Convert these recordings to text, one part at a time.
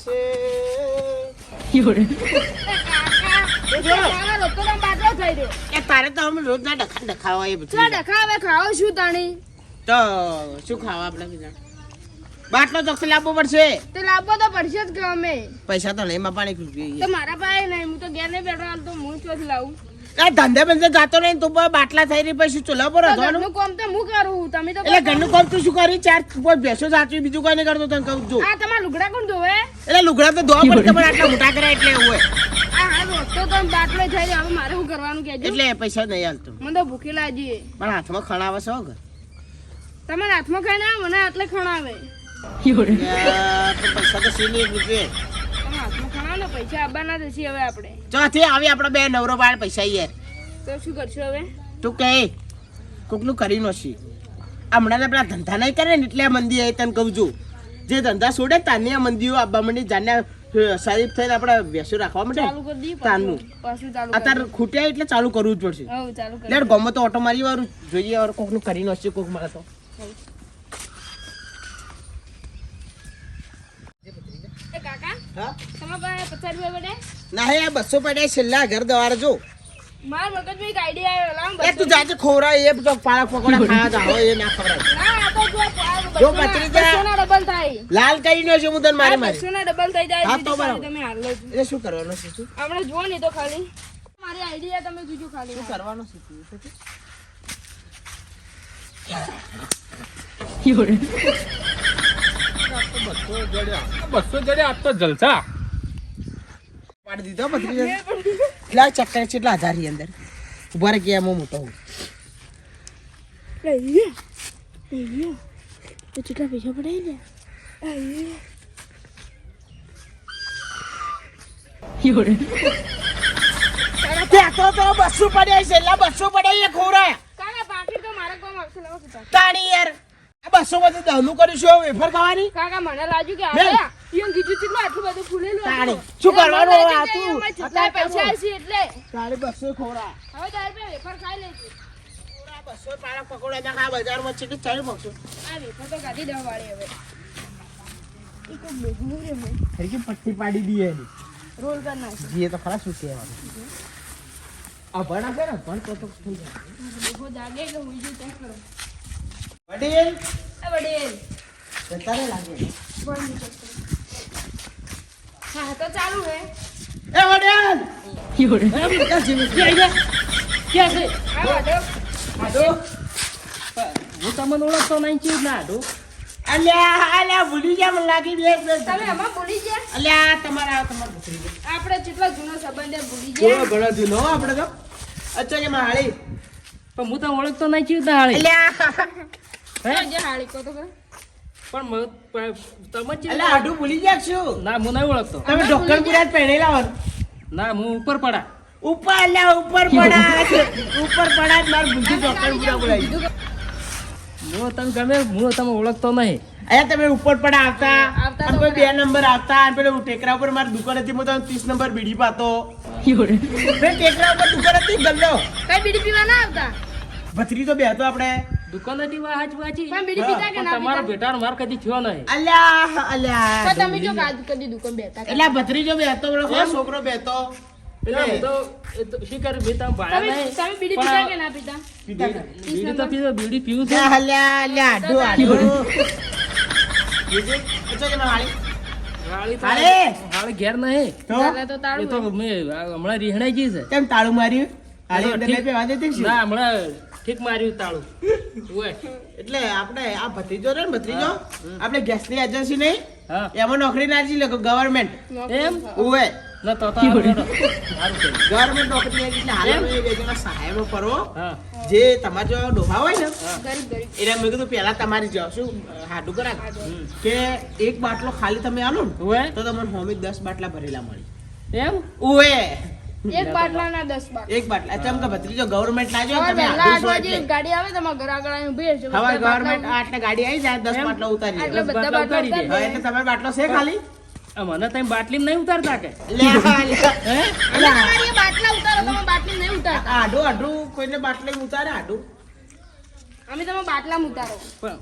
છે એ તારે તો અમે રોજ ના ડખાવા એ બધું ડખાવે ખાઓ શું તાણી તો શું ખાવા આપણે બીજા બાટલો ચોખ્ખો લાવવો પડશે તો લાવવો તો પડશે જ કે અમે પૈસા તો નહીં માં પાણી પીવી તો મારા પાસે નહીં હું તો ઘેર નહીં બેઠો હાલ તો હું ચોથી લાવું એ ધંધે બંધે જાતો નહીં તું બાટલા થઈ રહી પછી ચૂલા પર રહેવાનું ઘરનું કામ તો હું કરું તમે તો એટલે ઘરનું કામ તું શું કરી ચાર ભેંસો સાચવી બીજું કઈ નહીં કરતો તને કહું છું આ તમારા લુગડા કોણ ધોવે એટલે લુગડા તો ધોવા પડે પણ આટલા મોટા કરે એટલે એવું હોય આ હા રોટો તો બાટલો થઈ જાય હવે મારે શું કરવાનું કેજો એટલે પૈસા નહીં હાલતું મને તો ભૂખી લાગી પણ હાથમાં ખણાવે છે હો તમે હાથમાં ખાઈ ના મને આટલે ખણાવે પૈસા તો સીની રૂપિયે તમે હાથમાં ખણાવો ને પૈસા આવવાના જશે હવે આપણે ચોથી આવી આપડે બે નવરો બાળ પૈસા યાર તો શું કરશું હવે તું કહે કોકનું કરી નોશી હમણાં પેલા ધંધા નહીં કરે ને એટલે આ મંદી આવી તને કહું છું જે ધંધા છોડે તાની આ મંદીઓ આવવા માંડી જાને શરીફ થઈને આપણે બેસો રાખવા માંડે ચાલુ કરી દી તાનનું પાછું ચાલુ અત્યારે ખૂટ્યા એટલે ચાલુ કરવું જ પડશે હવ ચાલુ કરી લેડ ગમે તો ઓટો મારી વાળું જોઈએ વાર કોકનું કરી નોશી કોક મારે તો એ કાકા હા તમારા પાસે 50 રૂપિયા પડે ના હે 200 પડ્યા છેલ્લા ઘર દવારે જો માર મગજમાં એક આઈડિયા આવ્યો લાવ એ તું જાજે ખોરા એ તો પાલક પકોડા ખાવા જાવ એ ના ખવડાય ના આ તો જો પત્રીજા સોના ડબલ થાય લાલ કઈ નો છે હું તને મારી મારી સોના ડબલ થઈ જાય હા, તો બીજી બરાબર. તમે હાલ લો એટલે શું કરવાનું છે શું આપણે જુઓ નહીં તો ખાલી મારી આઈડિયા તમે જોજો ખાલી કરવાનું છે તું? બસો જડે આજ તો જલસા પાડી દીધો પત્રીજા લા ચક્કર કેટલા હજાર ની અંદર ઉભા રે કે એમ મોટો હું તો કેટલા પૈસા પડે ને ત્યાં તો 200 પડ્યા છે લા 200 પડ્યા એ ખોરા કાકા બાકી તો મારા કોમ આવશે લાવો પિતા તાણી યાર આ 200 માં દહનું કરીશું વેફર ખાવાની કાકા મને લાગ્યું કે બેન. આ ઈયન કીધું કેટલું આટલું બધું ફૂલેલું તાણી હતું. શું કરવાનું એટલે આ મને તું લાગ્યું કે એમાં જેટલા પૈસા હશે એટલે તાણી 200 ખોરા હવે તારે પે વેફર ખાઈ લેજે 200 પાલક પકોડા ના ખા બજારમાં છે કે ચાલી બકસો આ વેફર તો કાઢી દેવા વાળી હવે ઈ કોઈ બેગનું રે મેં હરી કે પટ્ટી પાડી દીએ એની રોલ કર નાખ જીએ તો ખરા શું કહેવાનું આ ભણા છે ને ભણ તો થઈ જાય દેખો જાગે કે હુઈ જો ચેક કરો વડીલ એ વડીલ તારે લાગે બંધ ચેક કરો હા તો ચાલુ હે એ વડીલ એ બેટા જીવી ક્યાં છે આ વાડો આડો હું તમને ઓળખતો નહીં ચીજ ના આડું અલ્યા ભૂલી ગયા મને લાગી બે તમે આમાં ભૂલી ગયા અલ્યા તમારા ભૂલી ગયા આપણે જેટલો જૂનો સંબંધ છે ભૂલી થોડો ગયા ઘણો જૂનો હો આપણે તો અચ્છા કે માળી પણ હું તો ઓળખતો નહીં ચીજ ના હાળી અલ્યા જે હાળી કો તો ખરા. તમે ચીજ અલ્યા આડું ભૂલી ગયા શું ના હું નહીં ઓળખતો તમે ઢોકર પુરાત પહેરેલા હો ના હું ઉપર પડા ઉપર અલ્યા ઉપર પડા ઉપર પડા જ માર બુદ્ધિ ઢોકર પુરા બોલાવી હું તમે ગમે હું તમે ઓળખતો નહીં અલ્યા તમે ઉપર પડા આવતા આવતા અને તો કોઈ 2 નંબર આવતા અને પેલો ટેકરા ઉપર મારી દુકાન હતી હું તમને 30 નંબર બીડી પાતો બે ટેકરા ઉપર દુકાન હતી ગલ્લો કઈ બીડી પીવા ના આવતા ભત્રી તો બે હતો આપણે દુકાન હતી વાચ વાચી પણ બીડી પીતા કે પણ ના તમારો પીતા ભેટાનો માર કદી થયો નહીં અલ્યા પણ તમે જો કાજ કદી દુકાન બેઠા એટલે ભત્રીજો બેહતો પેલો ખરો છોકરો બેહતો એટલે હું તો એ તો શિકાર ભેટા ભાડા તમે નહીં તમે બીડી પણ પીતા કે ના પીતા બીડી તો પીધો બીડી પીવું છે અલ્યા આડો આડો અચ્છા કે માળી હાળી તો હાલે. હાળી ઘેર નહીં તો તારે તો એ તાળું તો હોય. મેં હમણાં રીહણાઈ ગઈ છે કેમ તાળું માર્યું હાલી અંદર ઠીક. નહીં બેવા દેતી શું? ના હમણાં ઠીક માર્યું તાળું ઓય એટલે આપણે આ ભત્રીજો રે ને ભત્રીજો આપણે ગેસની એજન્સી નહીં હા એમાં નોકરી ના જી લખો ગવર્મેન્ટ એમ ઓવે ના તો સારું કર્યું. ગવર્મેન્ટ નોકરી આવી એટલે હાલે અમે બે જણા સહાયમાં ફરવો હા જે તમારા જો ડોહા હોય ને ગરીબ ગરીબ એટલે મેં કીધું પહેલા તમારી જો શું હાડું કરા કે એક બાટલો ખાલી તમે આલો ને ઓય તો તમને હોમી 10 બાટલા ભરેલા મળી એમ ઓવે એક બાટલા ના 10 બાટલા એક બાટલા ચમ કે ભત્રીજો ગવર્મેન્ટ લાજો સવારે તમે વહેલા હાડું 8 છો વાગે એટલે ગાડી આવે તમારા ઘર આગળ આવીને ઊભી રહેશે. હવે બધા ગવર્મેન્ટ બાટલા આટલે ગાડી આવી જાય 10 બાટલા ઉતારી આટલે દે. બધા બાટલા બાટલા ઉતારી દે. ઉતારી હવે એટલે તમારો બાટલો છે ખાલી આ મને તમે બાટલીમાં નહીં ઉતારતા કે લે હે તમારી એ બાટલા ઉતારો તમે બાટલી નહીં ઉતારતા આડું આડું કોઈને બાટલે ઉતારે આડું અમે તમે બાટલામાં ઉતારો પણ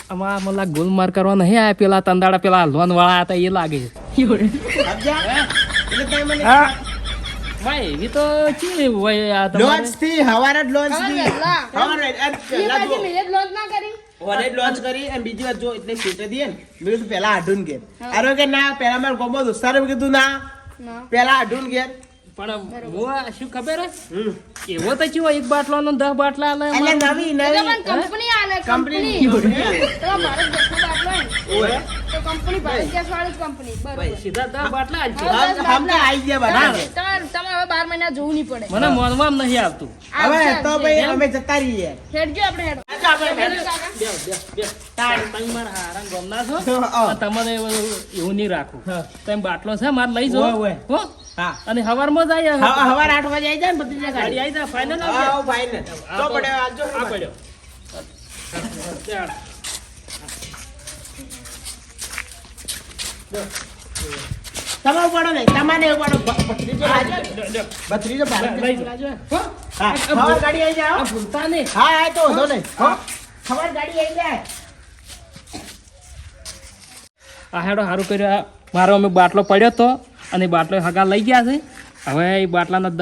આમાં મને લાગે ગોલમાર કરવા નહીં આયા પેલા તંદાડા પેલા લોન વાળા હતા એ લાગે સમજ્યા? એટલે તમે મને ભાઈ એવી તો ચી હોય આ તમારે લોન્ચ થી હવારે જ લોન્ચ હવારે થી વહેલા. હવારે જ પહેલા એ જો પાછી મેરેજ લોન્ચ ના કરી ઓને લોન્ચ કરી અને બીજી વાર જો એટલે સીટે દીએ ને મેં કીધું પેલા આઢુન ઘેર આરો કે ના પેલા મારા ગોમો દોસ્તારે મેં કીધું ના ના પેલા આઢુન ઘેર પણ હું આ શું ખબર હે હમ. એવો તો ચીવો એક બાટલો નો 10 બાટલા આલે એટલે અમારે. નવી એટલે નવી પણ કંપની આલે કંપની કંપની તો ભારત દેશનો બાટલો હે ને. ઓય તો કંપની ભારત દેશ વાળી જ કંપની બરોબર સીધા 10 બાટલા આલશે. હા. હમ કે આઈ ગયા બધા તમે હવે 12 મહિના જોવું નહીં પડે મને મોનવામાં નહીં આવતું હવે તો ભાઈ અમે જતા રહીએ હેડજો આપણે હેડ આજો આપણે હેડજો કાકા. બે તમે મારા હારા ગમના છો હા. તમને એવું નહીં રાખું હા. તમે બાટલો છે મારે લઈ જાઓ ઓય, ઓય. હો હા અને હવારમાં જાય હવાર 8 વાગે આવી જાય ને બધી ગાડી ગાડી આવી જાય ફાઇનલ હા ભાઈ ને તો પડ્યો આજો આ પડ્યો તમે ઉપાડો ને તમારે ઉપાડો ભત્રીજો લાજો ભત્રીજો ભારત લઈ દેશનો જાઓ. લાજો હા હવાર ગાડી આવી જાય હો. ભૂલતા નહીં હા હા તો વાંધો નહીં હો હવાર ગાડી આવી જાય આ હેડો સારું કર્યું મારો અમે બાટલો પડ્યો તો અને બાટલો હગા લઈ ગયા છે હવે એ બાટલાના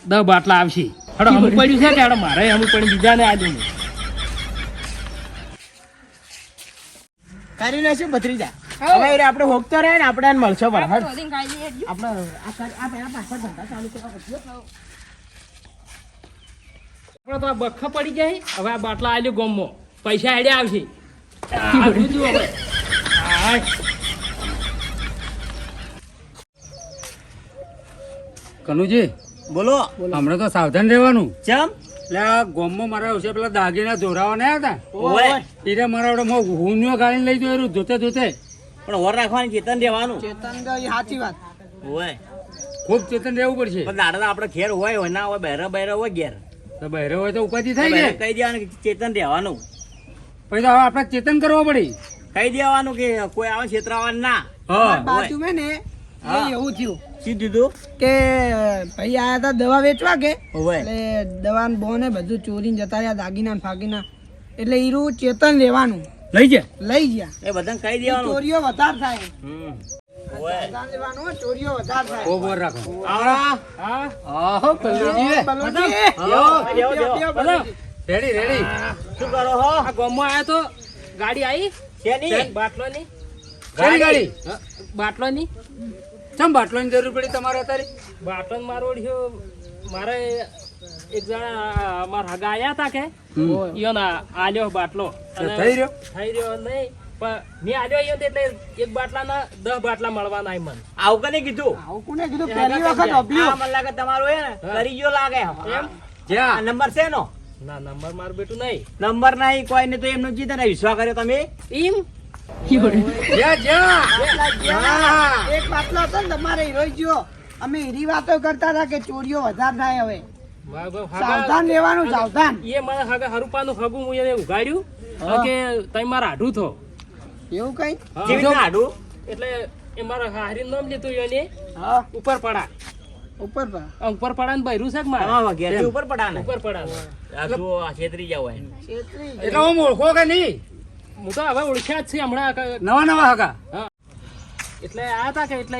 10 બાટલા આવશે હેડો અમુક પડ્યું છે કે હેડો મારે અમુક પડ્યું બીજાને આલ્યું નહીં. કરી નાખ્યું ભત્રીજા હા. હવે એ આપણે હોકતો રહે ને આપણે એને મળશો પણ આપણે વધીને ખાઈ લઈએ હેડજો. આપણે આ પેલા પાછળ ધંધા ચાલુ કરવા પડશે આપણે તો આ બખ્ખા પડી જાય હવે આ બાટલા આલ્યું ગોમમાં પૈસા હેડે આવશે આ બીજું હવે હા. કનુજી બોલો હમણાં તો સાવધાન રહેવાનું ચમ એટલે આ ગામમાં મારા વિશે પેલા દાગીના જોરાવા નહીં હતા ઓય એટલે મારા હુંનો ગાડીને લઈ જોયું જોતે જોતે પણ વર રાખવાની ચેતન રહેવાનું ચેતન સાચી વાત હોય ખૂબ ચેતન રહેવું પડશે પણ દાડા આપણે ઘેર હોય ના હોય બહેરા બહેરા હોય ઘેર તો બહેરો હોય તો ઉપાધિ થાય બહેરે ને કહી દેવાનું કે ચેતન રહેવાનું પછી તો હવે આપણે ચેતન કરવા પડી કહી દેવાનું કે કોઈ આવે છેતરાવાનું ના હા બાજુમાં ને હા. એવું થયું શું દીધું કે ભાઈ આયા હતા દવા વેચવા કે હોય એટલે દવા બોને બધું ચોરીને જતા રહ્યા દાગીના ને ફાગીના એટલે ઈરું ચેતન લેવાનું લઈ જા લઈ ગયા એ બધાને કહી દેવાનું ચોરીઓ વધારે થાય હમ. હોય ચેતન લેવાનું હોય, ચોરીઓ વધારે થાય ખૂબ વાર રાખો આવડા. હા આહો કલ્લુજી બલોજી, જેવો, જેવો, જેવો. લ્યો, બોલો બલોજી. રેડી રેડી શું કરો હો આ ગામમાં આવ્યા તો ગાડી આવી શેની? બાટલોની ગાડી ગાડી બાટલોની ચમ બાટલોની જરૂર પડી તમારે અત્યારે બાટલો મારો ઓળખ્યો મારે એક જણા મારા હગા આયા હતા કે ઈયોના આલ્યો બાટલો અને થઈ રહ્યો? થઈ રહ્યો નહીં પણ મેં આલ્યો ઈયો તો એટલે એક બાટલાના 10 બાટલા મળવાના આય મને આવું કને કીધું આવું કોને કીધું એ પહેલી હગા વખત કરી અભ્યું. આ મને લાગે તમારું એ ને કરી ગયો લાગે એમ આ જ્યાં નંબર છે નો ના નંબર મારું બેટું નહીં નંબર નહીં કોઈ ને તો એમનો જીતે ને વિશ્વાસ કર્યો તમે એમ જ્યાં જ્યાં એક બાટલો હતો ને તમારે હીરો ગયો અમે હીરી વાતો કરતા હતા કે ચોરીઓ વધારે થાય હવે સાવધાન રહેવાનું સાવધાન એ મને હગા હરુપાનું હગું હું એને ઉગાડ્યું કે તમે મારા આઢું થો એવું કઈ હા. કેવી રીતના આડું એટલે એ મારા હારી નામ લીધું એને હા ઉપર પડા ઉપર પર આ ઉપર પડા ને બૈરું છે કે મારે તમારા ઘેરથી ઉપર પડાને ઉપર પડા આ જુઓ, આ છેતરી જાવ હોય છેતરી એટલે હું ઓળખો કે નહીં હું તો હવે ઓળખ્યા જ છે હમણાં નવા નવા હકા એટલે આ હતા કે એટલે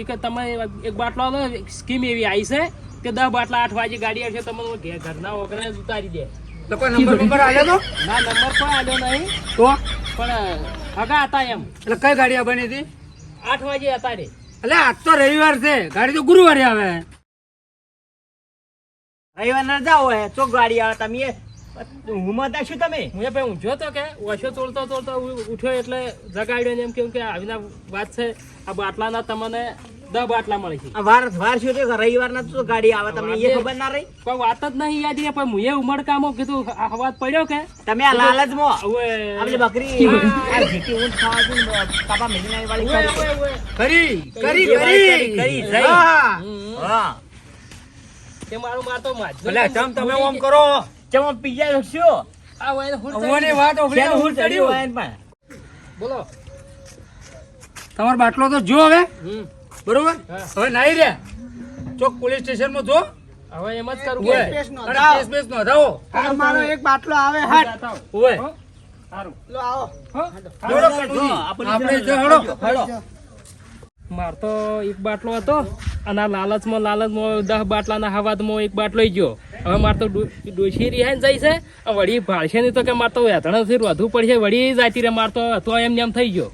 કે તમે એક બાટલો આલો સ્કીમ એવી આવી છે કે 10 બાટલા 8 વાગે ગાડી આવશે તમને ઘરના ઓગણે ઉતારી દે તો કોઈ નંબર આવ્યો તો ના નંબર કોઈ આવ્યો નહીં તો પણ હગા હતા એમ એટલે કઈ ગાડી બની હતી 8 વાગે હતા રે એટલે આજ તો રવિવાર છે ગાડી તો ગુરુવારે આવે રવિવારના જાઓ હોય ચોક ગાડી આવે તમે હુમતા શું તમે હું એ ભાઈ ઊંઝો તો કે ઓછો તોડતો ઉઠ્યો એટલે જગાડ્યો ને એમ કેવું કે આવીના વાત છે આ બાટલાના તમને 10 બાટલા મળે છે આ વાર શું છે રવિવારના તો ગાડી આવે તમને એ ખબર ના રહી કોઈ વાત જ નહીં યાદ રે પણ હું એ ઉમળકામાં કીધું આ વાત પડ્યો કે તમે આ લાલચમાં હવે આપણી બકરી આ જીતી ઊંટ ખાવા દઉં ને કાપા મેલીના વાળી કરી. કરી કરી જઈ. હા. હા તે મારું મારતો માજ એટલે ચમ તમે ઓમ કરો ચમો પીજા શું આ હોય ને હુડ ઓની વાત ઓગળી શેનું હું ઊંટ ચડ્યું ચડ્યું હોય એને પણ બોલો તમારો બાટલો તો જો હવે બરોબર હા. હવે નાઈ રહ્યા ચોક પોલીસ સ્ટેશન માં જો હવે એમ જ કરું ઓય. કે કેસ અને નોંધાવો. કેસ બેસ નોંધાવો તમારો એક બાટલો આવે હટ ઓય. સારું લો આવો હો હેડો કનુજી. આપણે જો હેડો. માર તો એક બાટલો હતો અને આ લાલચમાં 10 બાટલાના હવાદમાં એક બાટલો ઈ ગયો. હવે માર તો ડોશી રિહાઈને જાય છે અને વળી ભાળશે નહીં તો કે માર તો વેતણથી વધુ પડશે વળી જાતી રે માર તો હતો એમ થઈ ગયો